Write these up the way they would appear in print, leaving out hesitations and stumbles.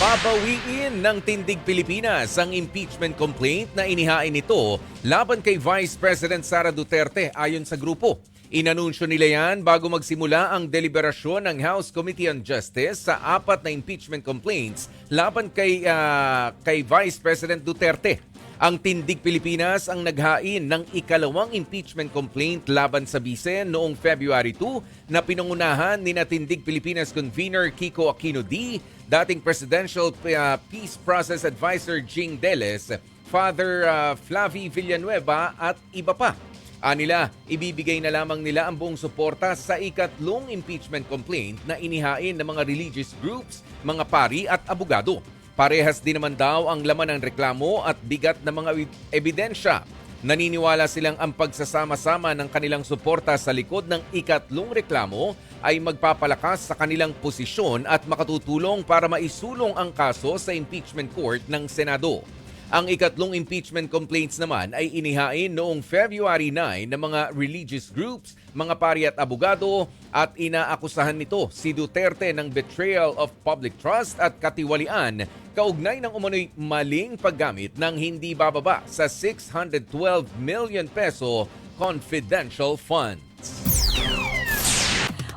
Babawiin ng Tindig Pilipinas ang impeachment complaint na inihain nito laban kay Vice President Sara Duterte ayon sa grupo. Inanunsyo nila yan bago magsimula ang deliberasyon ng House Committee on Justice sa 4 na impeachment complaints laban kay Vice President Duterte. Ang Tindig Pilipinas ang naghain ng ikalawang impeachment complaint laban sa Bise noong February 2 na pinangunahan ni Tindig Pilipinas convener Kiko Aquino D, dating Presidential Peace Process Advisor Jing Deles, Father Flavie Villanueva at iba pa. Anila, ibibigay na lamang nila ang buong suporta sa ikatlong impeachment complaint na inihain ng mga religious groups, mga pari at abogado. Parehas din naman daw ang laman ng reklamo at bigat na mga ebidensya. Naniniwala silang ang pagsasama-sama ng kanilang suporta sa likod ng ikatlong reklamo ay magpapalakas sa kanilang posisyon at makatutulong para maisulong ang kaso sa impeachment court ng Senado. Ang ikatlong impeachment complaints naman ay inihain noong February 9 ng mga religious groups, mga pari at abogado at inaakusahan nito si Duterte ng betrayal of public trust at katiwalian kaugnay ng umano'y maling paggamit ng hindi bababa sa 612 million peso confidential funds.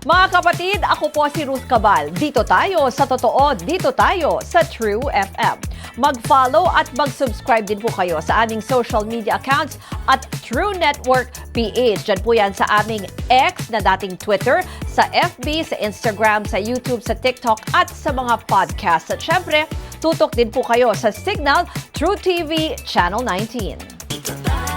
Mga kapatid, ako po si Ruth Cabal. Dito tayo sa Totoo, dito tayo sa True FM. Mag-follow at mag-subscribe din po kayo sa aming social media accounts at True Network PH. Diyan po yan sa aming X na dating Twitter, sa FB, sa Instagram, sa YouTube, sa TikTok at sa mga podcast. At syempre, tutok din po kayo sa Signal True TV Channel 19.